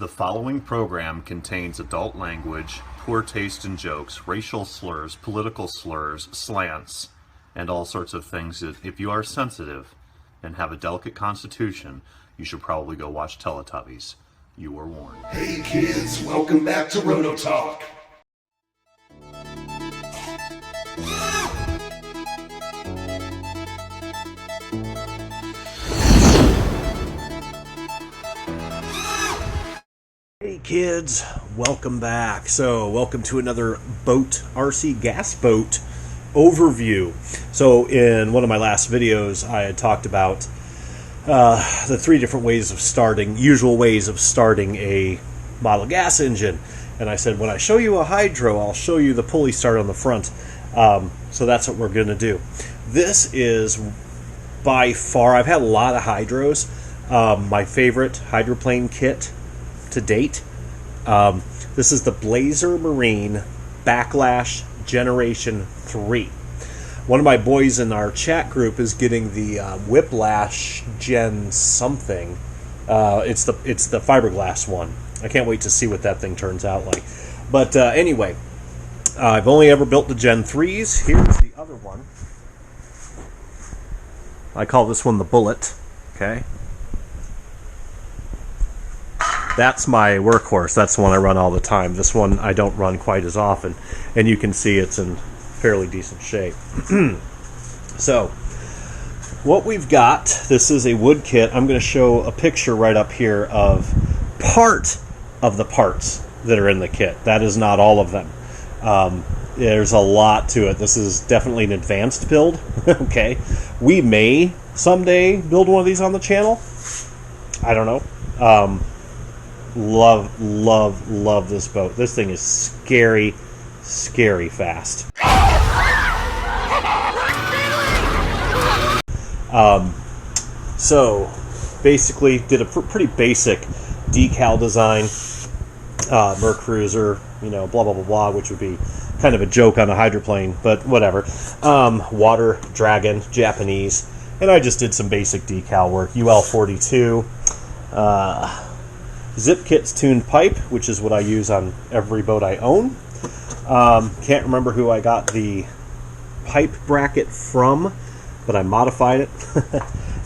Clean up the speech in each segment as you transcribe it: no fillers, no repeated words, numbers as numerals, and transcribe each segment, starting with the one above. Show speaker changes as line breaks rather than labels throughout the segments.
The following program contains adult language, poor taste in jokes, racial slurs, political slurs, slants, and all sorts of things that, if you are sensitive and have a delicate constitution, you should probably go watch Teletubbies. You were warned.
Hey kids, welcome back to Roto Talk.
Hey kids, welcome back. So, welcome to another boat, RC gas boat overview. So, in one of my last videos, I had talked about the three different ways of starting, usual ways of starting a model gas engine. And I said, when I show you a hydro, I'll show you the pulley start on the front. So that's what we're going to do. This is by far, I've had a lot of hydros. My favorite hydroplane kit to date. This is the Blazer Marine Backlash Generation 3. One of my boys in our chat group is getting the Whiplash Gen something. It's the fiberglass one. I can't wait to see what that thing turns out like. But anyway, I've only ever built the Gen 3s. Here's the other one. I call this one the Bullet. Okay. That's my workhorse. That's the one I run all the time. This one I don't run quite as often. And you can see it's in fairly decent shape. So, what we've got, this is a wood kit. I'm going to show a picture right up here of part of the parts that are in the kit. That is not all of them. There's a lot to it. This is definitely an advanced build. Okay. We may someday build one of these on the channel. I don't know. Love this boat. This thing is scary fast. So basically did a pretty basic decal design, Merc Cruiser, blah blah blah blah, which would be kind of a joke on a hydroplane, but whatever. Water Dragon, Japanese, and I just did some basic decal work. UL42. Zip Kit's tuned pipe, which is what I use on every boat I own. Can't remember who I got the pipe bracket from, but I modified it.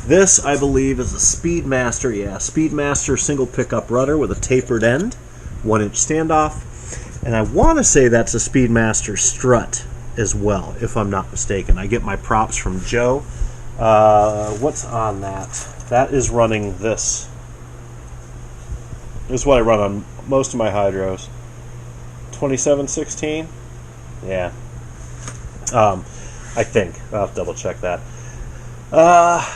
This, I believe, is a Speedmaster. Yeah, Speedmaster single pickup rudder with a tapered end, 1-inch standoff. And I want to say that's a Speedmaster strut as well, if I'm not mistaken. I get my props from Joe. What's on that? That is running this. This is what I run on most of my hydros. 2716? Yeah. I think. I'll have to double check that.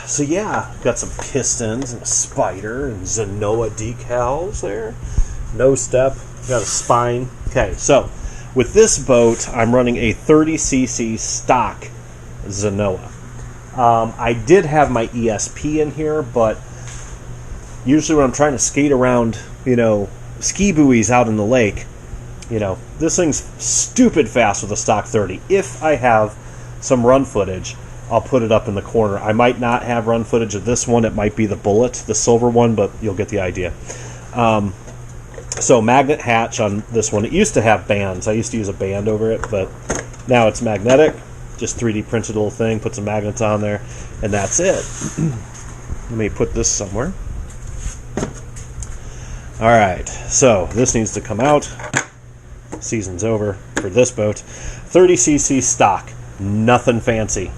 So yeah, got some pistons and a spider and Zenoa decals there. No step. Got a spine. Okay, so with this boat, I'm running a 30cc stock Zenoa. I did have my ESP in here, but usually when I'm trying to skate around, ski buoys out in the lake, this thing's stupid fast with a stock 30. If I have some run footage, I'll put it up in the corner. I might not have run footage of this one. It might be the Bullet, the silver one, but you'll get the idea. So magnet hatch on this one. It used to have bands. I used to use a band over it, but now it's magnetic. Just 3D printed little thing, put some magnets on there, and that's it. Let me put this somewhere. Alright, so this needs to come out. Season's over for this boat. 30cc stock. Nothing fancy.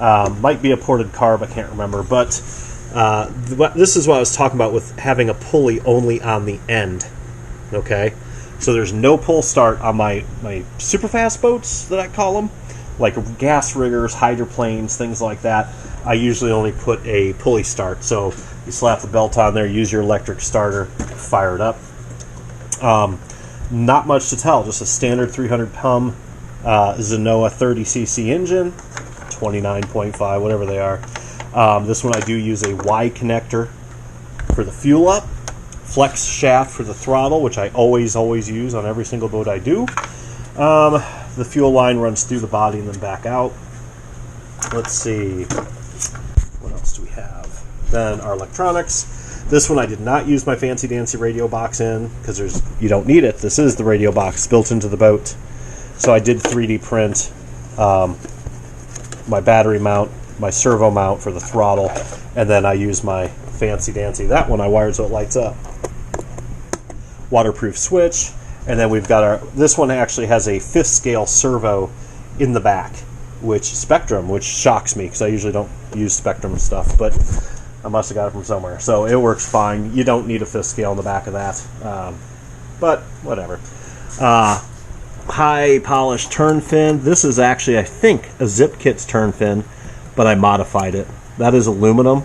Might be a ported carb, I can't remember. But this is what I was talking about with having a pulley only on the end. Okay? So there's no pull start on my super fast boats that I call them. Like gas riggers, hydroplanes, things like that. I usually only put a pulley start. So you slap the belt on there, use your electric starter, fire it up. Not much to tell, just a standard 300 pum Zenoa 30cc engine, 29.5, whatever they are. This one I do use a Y connector for the fuel up, flex shaft for the throttle, which I always use on every single boat I do. The fuel line runs through the body and then back out. Let's see, what else do we have? Then our electronics. This one I did not use my fancy dancy radio box in because you don't need it. This is the radio box built into the boat. So I did 3D print my battery mount, my servo mount for the throttle, and then I use my fancy dancy. That one I wired so it lights up. Waterproof switch, and then we've got this one actually has a 5th scale servo in the back, which shocks me because I usually don't use Spectrum stuff, but I must have got it from somewhere. So it works fine. You don't need a 5th scale in the back of that, but whatever. High polished turn fin. This is actually, I think, a Zip Kit's turn fin, but I modified it. That is aluminum,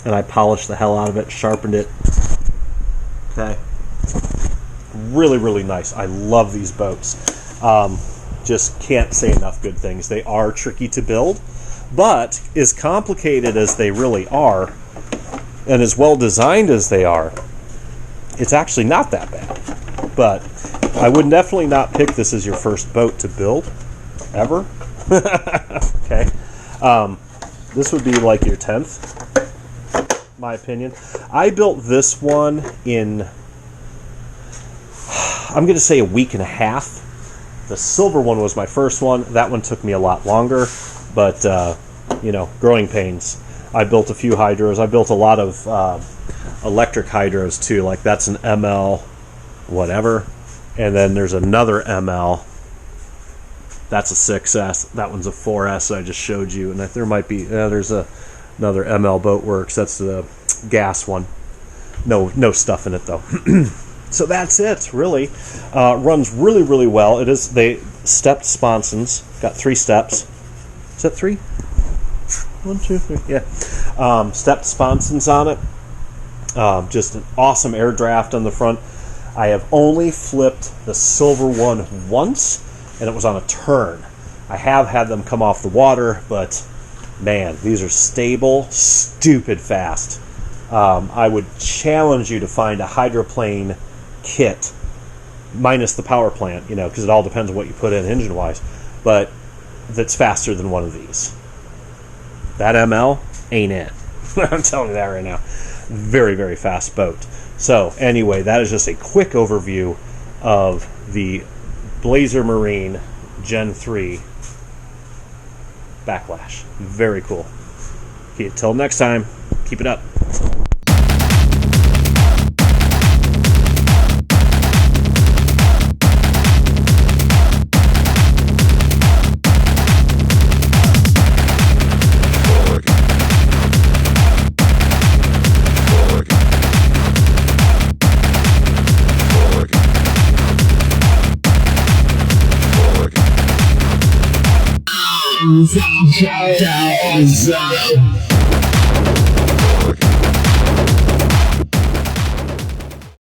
and I polished the hell out of it, sharpened it. Okay. Really, really nice. I love these boats. Just can't say enough good things. They are tricky to build, but as complicated as they really are, and as well designed as they are, it's actually not that bad. But I would definitely not pick this as your first boat to build, ever. Okay. This would be like your 10th, my opinion. I built this one in, I'm going to say, a week and a half. The silver one was my first one. That one took me a lot longer, but, growing pains. I built a few hydros. I built a lot of electric hydros, too. Like, that's an ML whatever. And then there's another ML. That's a 6S. That one's a 4S I just showed you. And there might be, there's another ML Boatworks. That's the gas one. No stuff in it, though. So that's it, really. Runs really, really well. They stepped sponsons. Got 3 steps. Is that 3? 1, 2, 3. Yeah. Stepped sponsons on it. Just an awesome air draft on the front. I have only flipped the silver one once, and it was on a turn. I have had them come off the water, but man, these are stable, stupid fast. I would challenge you to find a hydroplane kit, minus the power plant, because it all depends on what you put in engine-wise, but that's faster than one of these. That ML ain't it. I'm telling you that right now. Very, very fast boat. So, anyway, that is just a quick overview of the Blazer Marine Gen 3 Backlash. Very cool. Okay, till next time, keep it up.
Shout out.